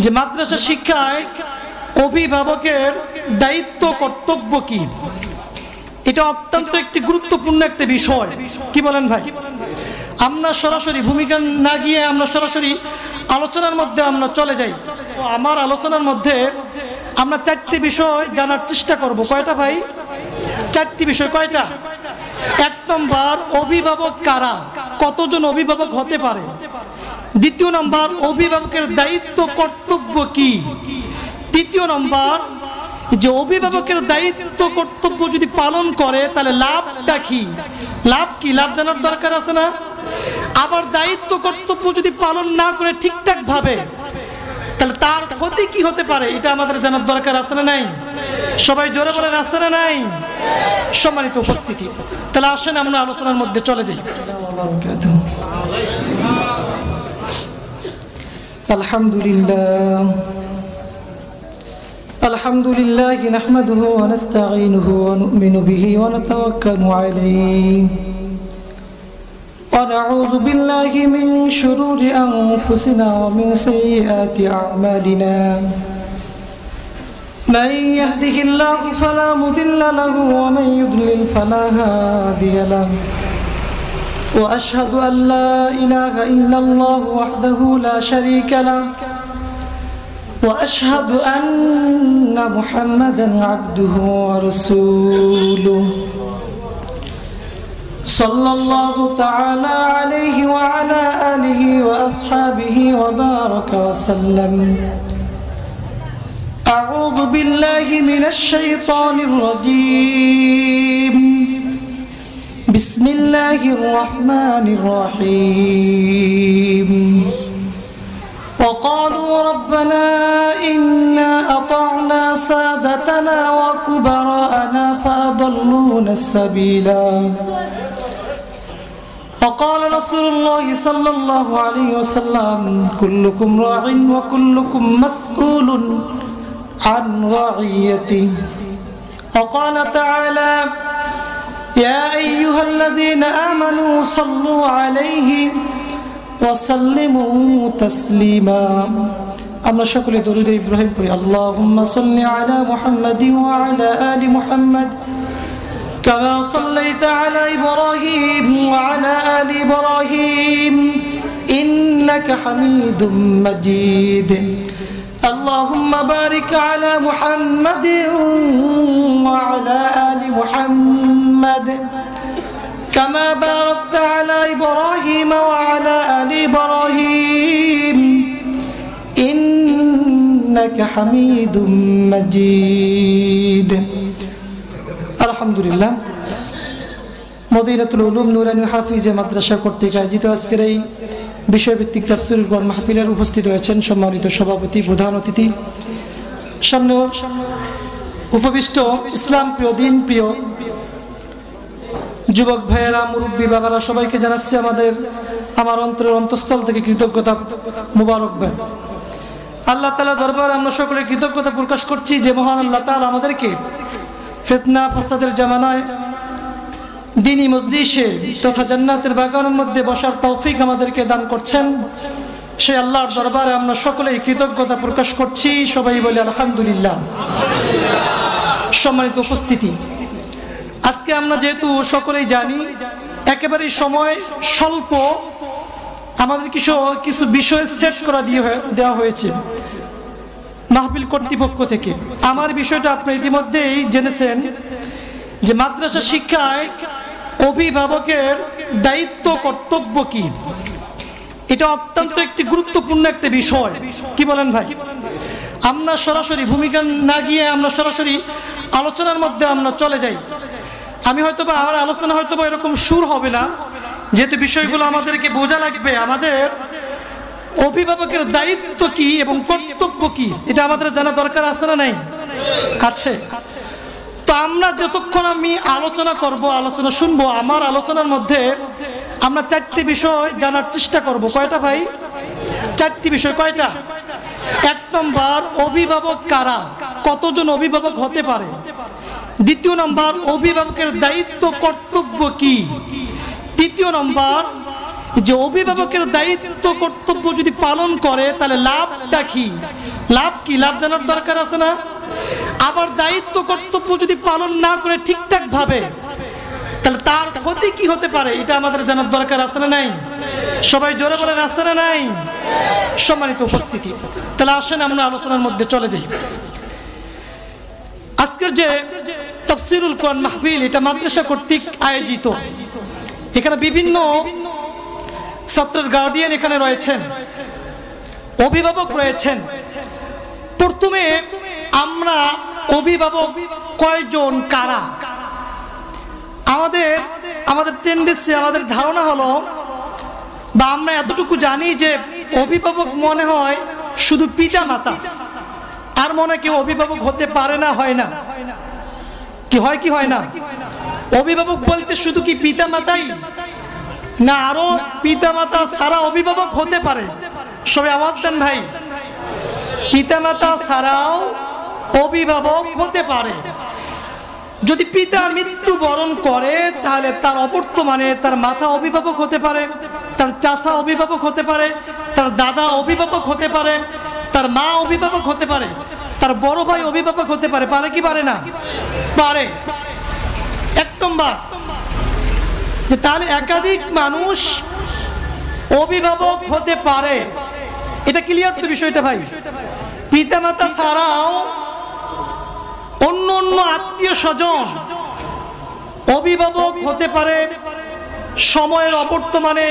যে মাদ্রাসা শিক্ষায় অভিভাবকের দায়িত্ব কর্তব্য কি, এটা অত্যন্ত একটি গুরুত্বপূর্ণ একটা বিষয়। কি বলেন ভাই? আমরা সরাসরি ভূমিকা না গিয়ে আমরা সরাসরি আলোচনার মধ্যে আমরা চলে যাই। তো আমার আলোচনার মধ্যে আমরা 4টি বিষয় জানার চেষ্টা করব। কয়টা ভাই? 4টি বিষয়। কয়টা? 1 নম্বর, অভিভাবক কারা, কতজন অভিভাবক হতে পারে। 2 নম্বর, অভিভাবকের দায়িত্ব কর্তব্য কি। 3 নম্বর, যে অভিভাবকের দায়িত্ব কর্তব্য যদি পালন করে তাহলে লাভটা কি, লাভ কি, লাভ জানার দরকার আছে না? আবার দায়িত্ব কর্তব্য যদি পালন না করে ঠিকঠাক ভাবে তাহলে তার ক্ষতি কি হতে পারে, এটা আমাদের জানার দরকার আছে না নাই? সবাই জোরে বলেন, আছে না নাই? সম্মানিত উপস্থিতি, তাহলে আসেন আমরা আলোচনার মধ্যে চলে যাই। আলহামদুলিল্লাহ আলহামদুলিল্লাহ নাহমাদুহু ওয়া নাস্তাঈনুহু ওয়া নু'মিনু বিহি ওয়া নাতাওয়াক্কালু আলাইহি ওয়া নাউযু বিল্লাহি মিন শুরুরি আনফুসিনা ওয়া মিন সাইয়্যাতি আ'মালিনা মান ইয়াহদিহিল্লাহু ফালা মুদিল্লা লাহু ওয়া মান ইউদ্লিল ফালা হাদিয়া লাহু ওয়া আশহাদু আন লা ইলাহা ইল্লাল্লাহু ওয়াহদাহু লা শারীকা লাহু وأشهد أن محمدا عبده ورسوله صلى الله تعالى عليه وعلى آله وأصحابه وبارك وسلم. أعوذ بالله من الشيطان الرجيم. بسم الله الرحمن الرحيم. وقالوا ربنا إنا أطعنا سادتنا وكبراءنا فأضلونا السبيلا. وقال رسول الله صلى الله عليه وسلم كلكم راع وكلكم مسؤول عن رعيته. وقال تعالى يا أيها الذين آمنوا صلوا عليه وسلموا تسليما. আমরা সকলে দরুদ ইব্রাহিম পড়ি। আল্লাহুম্মা সাল্লি আলা মুহাম্মাদিন ওয়া আলা আলি মুহাম্মাদ কামা সাল্লাইতা আলা ইব্রাহিম ওয়া আলা আলি ইব্রাহিম ইন্নাকা হামিদুম মাজিদ. আল্লাহুম্মা বারিক আলা মুহাম্মাদিন ওয়া আলা আলি মুহাম্মাদ كما باركت على إبراهيم وعلى آل إبراهيم إنك حميد مجيد. الحمد لله. মদিনাতুল উলুম নুরানী হাফিজে মাদ্রাসা কর্তৃক আয়োজিত আজকের এই বিষয়ভিত্তিক তাফসীরুল কোরআন মাহফিলের উপস্থিত রয়েছেন সম্মানিত সভাপতি, প্রধান অতিথি, সামনে উপবিষ্ট ইসলাম প্রিয়, দিন প্রিয় যুবক ভাইয়েরা, মুরব্বী বাবারা, সবাইকে জানাচ্ছি আমার অন্তরের অন্তঃস্থল থেকে কৃতজ্ঞতা, মুবারকবাদ। আল্লাহ তাআলা দরবারে আমরা সকলে কৃতজ্ঞতা প্রকাশ করছি যে মহান আল্লাহ তাআলা আমাদেরকে ফিতনা ফাসাদের জামানায় দ্বীনি মজলিসে তথা জান্নাতের বাগানের মধ্যে বসার তৌফিক আমাদেরকে দান করছেন। সেই আল্লাহর দরবারে আমরা সকলেই কৃতজ্ঞতা প্রকাশ করছি। সবাই বলি আলহামদুলিল্লাহ। সম্মানিত উপস্থিতি, আজকে আমরা যেহেতু সকলেই জানি একেবারেই সময় স্বল্প, আমাদের কিছু বিষয় সেট করা দেওয়া হয়েছে মাহফিল কর্তৃপক্ষ থেকে। আমার বিষয়টা আপনি ইতিমধ্যেই জেনেছেন যে মাদ্রাসা শিক্ষায় অভিভাবকের দায়িত্ব কর্তব্য কি, এটা অত্যন্ত একটি গুরুত্বপূর্ণ একটা বিষয়। কি বলেন ভাই? আমরা সরাসরি ভূমিকা না গিয়ে আমরা সরাসরি আলোচনার মধ্যে আমরা চলে যাই। আমি হয়তোবা আমার আলোচনা হয়তোবা এরকম সুর হবে না, যেহেতু বিষয়গুলো আমাদেরকে বোঝা লাগবে। আমাদের অভিভাবকের দায়িত্ব কি এবং কর্তব্য কি, এটা আমাদের জানা দরকার আছে না নাই? আছে। তো আমরা যতক্ষণ আমি আলোচনা করব, আলোচনা শুনবো, আমার আলোচনার মধ্যে আমরা 4টি বিষয় জানার চেষ্টা করব। কয়টা ভাই? 4টি বিষয়। কয়টা? 1 নম্বর, অভিভাবক কারা, কতজন অভিভাবক হতে পারে। 2 নম্বর, অভিভাবকের দায়িত্ব কর্তব্য কি। 3 নম্বর, যে অভিভাবকের দায়িত্ব কর্তব্য যদি পালন করে তাহলে লাভটা কি? লাভ কি? লাভ জানার দরকার আছে না? আবার দায়িত্ব কর্তব্য যদি পালন না করে ঠিকঠাক ভাবে তাহলে তার ক্ষতি কি হতে পারে এটা আমাদের জানার দরকার আছে না নাই? সবাই জোরে বলেন আছে না নাই? সম্মানিত উপস্থিতি, তাহলে আসেন আমরা আলোচনার মধ্যে চলে যাই। আজকের যে তাফসীরুল কোরআন মাহফিল, এটা মাদ্রাসা কর্তৃক আয়োজিত। এখানে বিভিন্ন ছাত্রের গার্ডিয়ান এখানে রয়েছেন, অভিভাবক রয়েছেন। প্রথমে আমরা অভিভাবক কয়জন, কারা? আমাদের টেন্ডেন্সি, আমাদের ধারণা হলো বা আমরা এতটুকু জানি যে অভিভাবক মনে হয় শুধু পিতা মাতা, আর মনে কেউ অভিভাবক হতে পারে না, হয় না। কি হয় কি হয় না? অভিভাবক বলতে শুধু কি পিতা মাতাই না, আরো পিতা মাতা ছাড়া অভিভাবক হতে পারে? সবাই আওয়াজ দেন ভাই। পিতা মাতা ছাড়াও অভিভাবক হতে পারে। যদি পিতা মৃত্যুবরণ করে তাহলে তার অবর্তমানে তার মাতা অভিভাবক হতে পারে, তার চাচা অভিভাবক হতে পারে, তার দাদা অভিভাবক হতে পারে, তার মা অভিভাবক হতে পারে, তার বড় ভাই অভিভাবক হতে পারে। পারে কি পারে না? পারে। এক নম্বর, যে তাহলে একাধিক মানুষ অভিভাবক হতে পারে। এটা ক্লিয়ার তো বিষয়টা ভাই? পিতা মাতা ছাড়াও অন্য অন্য আত্মীয় স্বজন অভিভাবক হতে পারে সময়ের অবর্তমানে,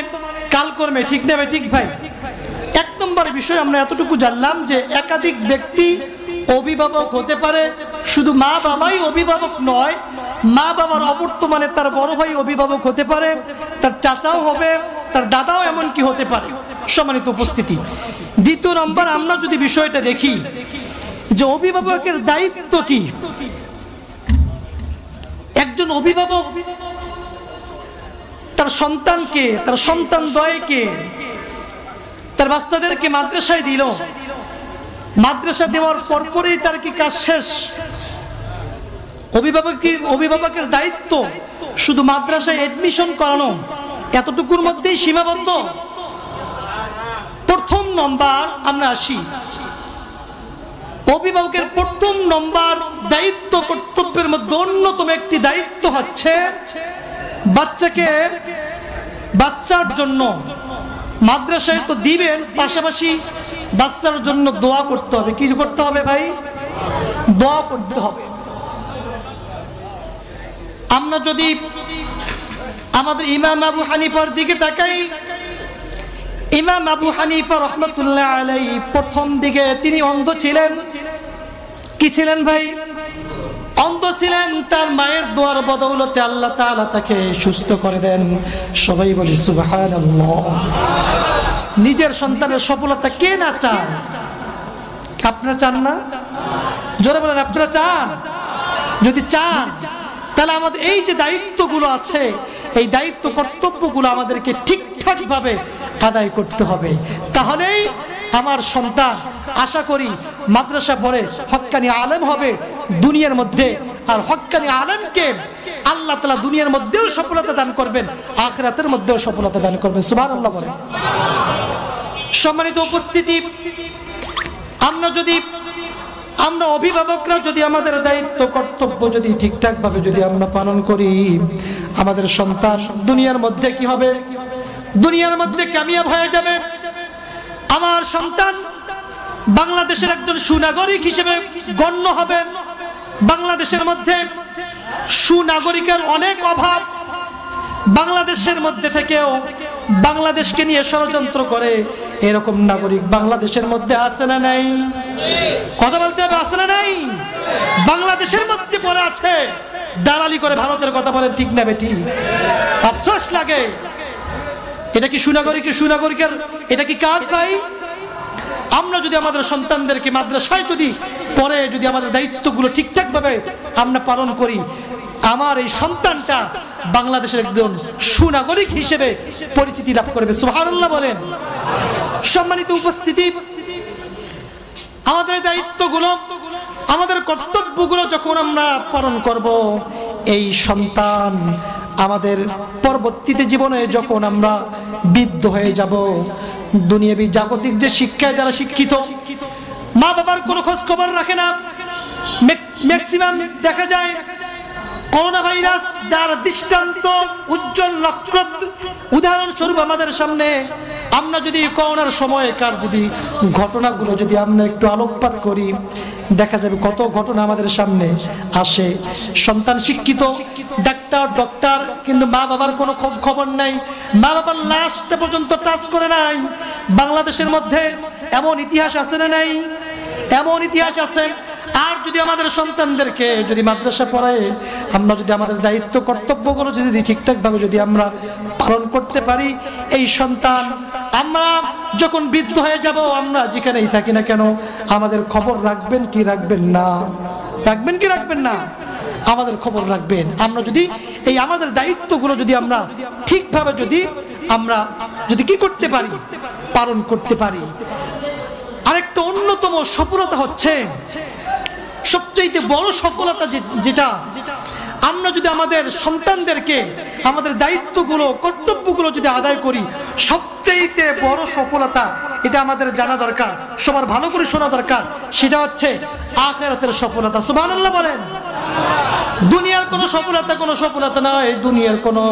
কালকর্মে। ঠিক নেবে? ঠিক ভাই। এক নম্বর বিষয় আমরা এতটুকু জানলাম যে একাধিক ব্যক্তি অভিভাবক হতে পারে। শুধু মা বাবাই অভিভাবক নয়, মা বাবার অবর্তমানে তার বড় ভাই অভিভাবক হতে পারে, তার চাচাও হবে, তার দাদাও এমনকি হতে পারে। সম্মানিত উপস্থিতি, দ্বিতীয় নম্বর আমরা যদি বিষয়টা দেখি যে অভিভাবকের দায়িত্ব কি। একজন অভিভাবক তার সন্তানকে, তার সন্তান দ্বয়কে, তার বাচ্চাদেরকে মাদ্রাসায় দিল। মাদ্রাসা দেওয়ার পরপরই তার কি কাজ শেষ? অভিভাবকের দায়িত্ব শুধু মাদ্রাসায় এডমিশন করানো, এতটুকুর মধ্যেই সীমাবদ্ধ? প্রথম নম্বর আমরা আসি, অভিভাবকের প্রথম নম্বর দায়িত্ব কর্তব্যের মধ্যে অন্যতম একটি দায়িত্ব হচ্ছে বাচ্চার জন্য মাদ্রাসায় তো দিবেন, পাশাপাশি বাচ্চার জন্য দোয়া করতে হবে। কি করতে হবে ভাই? দোয়া করতে হবে। আমরা যদি আমাদের ইমাম আবু হানিফার দিকে তাকাই, ইমাম আবু হানিফা রহমতুল্লাহ আলাইহি প্রথম দিকে তিনি অন্ধ ছিলেন। কি ছিলেন ভাই? অন্ধ ছিলেন। তার মায়ের দোয়ার বদৌলতে আল্লাহ তাআলা তাকে সুস্থ করে দেন। সবাই বলি সুবহানাল্লাহ। নিজের সন্তানের সফলতা কে না চায়? আপনারা চান না? জোরে বলেন, আপনারা চান? যদি চান তাহলে আমাদের এই যে দায়িত্বগুলো আছে, এই দায়িত্ব কর্তব্যগুলো আমাদেরকে ঠিকঠাক ভাবে আদায় করতে হবে। তাহলেই আমার সন্তান আশা করি মাদ্রাসা পড়ে হক্কানি আলেম হবে দুনিয়ার মধ্যে। আর হক্কানি আলেমকে আল্লাহ তাআলা দুনিয়ার মধ্যেও সফলতা দান করবেন, আখিরাতের মধ্যেও সফলতা দান করবেন। সুবহানাল্লাহ বলেন। সম্মানিত উপস্থিতি, আমরা অভিভাবকরা যদি আমাদের দায়িত্ব কর্তব্য যদি ঠিকঠাক ভাবে যদি আমরা পালন করি, আমাদের সন্তান দুনিয়ার মধ্যে কি হবে? দুনিয়ার মধ্যে কামিয়াব হয়ে যাবে। আমার সন্তান বাংলাদেশের একজন সুনাগরিক হিসেবে গণ্য হবে। বাংলাদেশের মধ্যে সুনাগরিকের অনেক অভাব। বাংলাদেশের মধ্যে থেকেও বাংলাদেশকে নিয়ে ষড়যন্ত্র করে এরকম নাগরিক বাংলাদেশের মধ্যে আছে না নাই? কথা বলতে হবে, আছে না নাই? বাংলাদেশের মধ্যে পড়ে আছে, দালালি করে ভারতের কথা বলেন। ঠিক না বেটি? আফসোস লাগে। এটা কি সুনাগরিকের এটা কি কাজ ভাই? আমরা যদি আমাদের সন্তানদেরকে মাদ্রাসায় যদি পড়ে যদি আমাদের দায়িত্বগুলো ঠিকঠাক ভাবে আমরা পালন করি, আমার এই সন্তানটা বাংলাদেশের একজন সুনাগরিক হিসেবে পরিচিতি লাভ করবে। সুবহানাল্লাহ বলেন। সম্মানিত উপস্থিতি, আমাদের দায়িত্বগুলো, আমাদের কর্তব্যগুলো যখন আমরা পালন করব, এই সন্তান আমাদের পরবর্তীতে জীবনে যখন আমরা বৃদ্ধ হয়ে যাব, দুনিয়াবি জাগতিক যে শিক্ষায় যারা শিক্ষিত, মা বাবার কোনো খোঁজ খবর রাখে না। ম্যাক্সিমাম দেখা যায় করোনা ভাইরাস যার দৃষ্টান্ত উজ্জ্বল নক্ষত্র উদাহরণস্বরূপ আমাদের সামনে, আমরা যদি করোনার সময়কার যদি ঘটনাগুলো যদি আমরা একটু আলোকপাত করি, দেখা যাবে কত ঘটনা আমাদের সামনে আসে। সন্তান শিক্ষিত, ডক্টর, কিন্তু মা বাবার কোনো খবর নাই, মা বাবার লাশটা পর্যন্ত টাচ করে নাই। বাংলাদেশের মধ্যে এমন ইতিহাস আছে না নাই? এমন ইতিহাস আছে। আর যদি আমাদের সন্তানদেরকে যদি মাদ্রাসা পড়ায়, আমরা যদি আমাদের দায়িত্ব কর্তব্যগুলো যদি ঠিকঠাক ভাবে যদি আমরা পালন করতে পারি, এই সন্তান আমরা যখন বৃদ্ধ হয়ে যাব, আমরা যেখানেই থাকি না কেন, আমাদের খবর রাখবেন কি রাখবেন না? রাখবেন কি রাখবেন না? আমাদের খবর রাখবেন। আমরা যদি এই আমাদের দায়িত্বগুলো যদি আমরা ঠিকভাবে যদি আমরা যদি কি করতে পারি, পালন করতে পারি। আরেকটা অন্যতম সফলতা হচ্ছে, সবচেয়ে বড় সফলতা যেটা, আমরা যদি আমাদের সন্তানদেরকে আমাদের দায়িত্বগুলো কর্তব্যগুলো যদি আদায় করি, সবচেয়ে বড় সফলতা, এটা আমাদের জানা দরকার, সবার ভালো করে শোনা দরকার, সেটা হচ্ছে আখিরাতের সফলতা। সুবহানাল্লাহ বলেন। দুনিয়ার কোনো সফলতা নয়, দুনিয়ার কোনো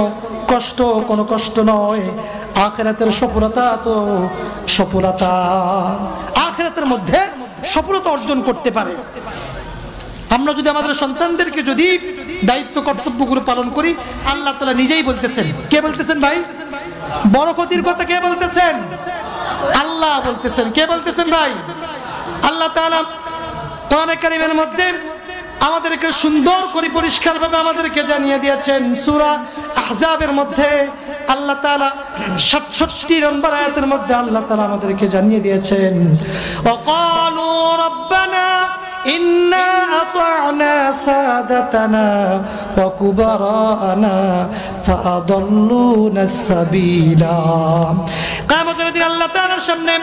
কষ্ট নয়, আখিরাতের সফলতা তো সফলতা। আখিরাতের মধ্যে সফলতা অর্জন করতে পারে আমরা যদি আমাদের সন্তানদেরকে যদি দায়িত্ব কর্তব্যগুলো পালন করি। আল্লাহ তাআলা নিজেই বলতেছেন। কে বলতেছেন ভাই? বরকতির কথা কে বলতেছেন? আল্লাহ বলতেছেন। কে বলতেছেন ভাই? আল্লাহ তাআলা কোরআনে কারীমের মধ্যে আমাদেরকে সুন্দর করে পরিষ্কারভাবে আমাদেরকে জানিয়ে দিয়েছেন। সূরা আহজাবের মধ্যে আল্লাহ তাআলা 67 নম্বর আয়াতের মধ্যে আল্লাহ তাআলা আমাদেরকে জানিয়ে দিয়েছেন, ওয়াকালু রাব্বানা ইন্না আতা'না সাদাতানা ওয়া কুবারানা ফাআদাল্লুনা সাবিলা। কিয়ামতের দিন আল্লাহ তাআলার সামনে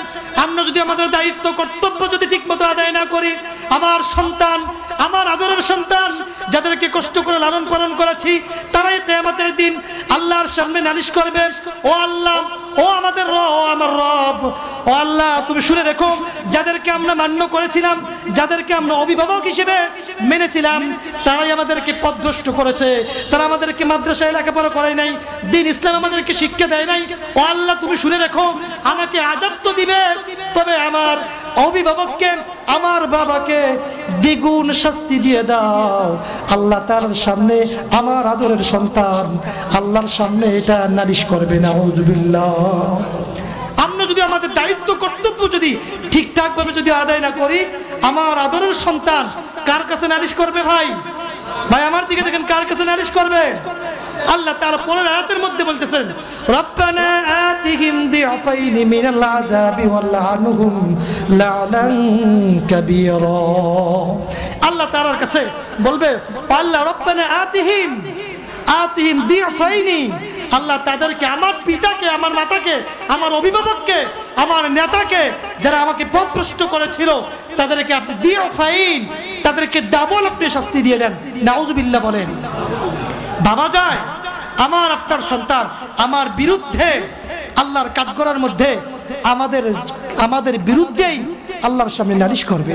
আমরা যদি আমাদের দায়িত্ব কর্তব্য যদি ঠিকমতো আদায় না করি, আমার সন্তান, আমার আদরের সন্তান যাদেরকে কষ্ট করে লালন পালন করেছি, তারাই কিয়ামতের দিন আল্লাহর সামনে নালিশ করবে, ও আল্লাহ, ও আমাদের রব, ও আমার রব, ও আল্লাহ তুমি শুনে রেখো, যাদেরকে আমরা মান্য করেছিলাম, যাদেরকে আমরা অভিভাবক হিসেবে মেনেছিলাম, তারাই আমাদেরকে পথভ্রষ্ট করেছে, তারা আমাদেরকে মাদ্রাসায় লেখাপড়া করায় নাই, দ্বীন ইসলাম আমাদেরকে শিক্ষা দেয় নাই। ও আল্লাহ তুমি শুনে রেখো, আমাকে আযাব তো দিবে, তবে আমার অভিভাবককে, আমার বাবাকে দ্বিগুণ শাস্তি দিয়ে দাও। আল্লাহ তাআলার সামনে আমার আদরের সন্তান আল্লাহর সামনে এটা নালিশ করবে। নাউযুবিল্লাহ। আমরা যদি আমাদের দায়িত্ব কর্তব্য যদি ঠিকঠাক ভাবে যদি আদায় না করি, আমার আদরের সন্তান কার কাছে নালিশ করবে? ভাই আমার দিকে দেখেন, কার কাছে নালিশ করবে? আল্লাহ তাআলা পরের আয়াতের মধ্যে বলতেছেন, রব্বানা আতিহিম দিআফাইনি মিনাল আযাবি ওয়ালআনহুম লা'নান কাবীরা। আল্লাহ তাআলার কাছে বলবে, আল্লাহ রব্বানা আতিহিম দিআফাইনি, আল্লাহ তাদেরকে, আমার পিতাকে, আমার মাতাকে, আমার অভিভাবককে, আমার নেতাকে, যারা আমাকে পথভ্রষ্ট করেছিল, তাদেরকে আপনি দিআফাইন, তাদেরকে ডাবল আপনি শাস্তি দিয়ে দেন। নাউযুবিল্লাহ বলেন। ভাবা যায় আমার আপনার সন্তান আমার বিরুদ্ধে আল্লাহর কাজ করার মধ্যে আমাদের বিরুদ্ধেই আল্লাহর সামনে নালিশ করবে?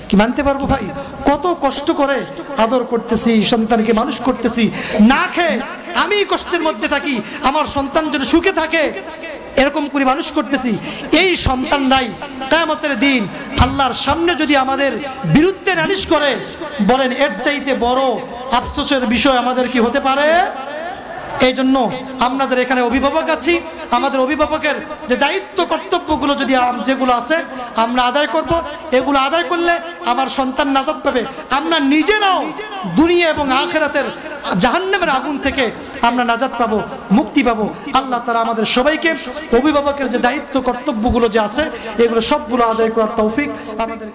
কি মানতে পারবো ভাই? কত কষ্ট করে আদর করতেছি, সন্তানকে মানুষ করতেছি, না খেয়ে আমি কষ্টের মধ্যে থাকি, আমার সন্তান যেন সুখে থাকে, এরকম করে মানুষ করতেছি। এই সন্তানরাই কিয়ামতের দিন আল্লাহর সামনে যদি আমাদের বিরুদ্ধে নালিশ করে, বলেন এর চাইতে বড় আফসোসের বিষয় আমাদের কি হতে পারে? এই জন্য আমরা যারা এখানে অভিভাবক আছি, আমাদের অভিভাবকের যে দায়িত্ব কর্তব্যগুলো যদি যেগুলো আছে আমরা আদায় করব। এগুলো আদায় করলে আমার সন্তান নাজাত পাবে, আমরা নিজেরাও দুনিয়া এবং আখিরাতের জাহান্নামের আগুন থেকে আমরা নাজাত পাবো, মুক্তি পাবো। আল্লাহ তাআলা আমাদের সবাইকে অভিভাবকের যে দায়িত্ব কর্তব্যগুলো যে আছে এগুলো সবগুলো আদায় করার তৌফিক আমাদের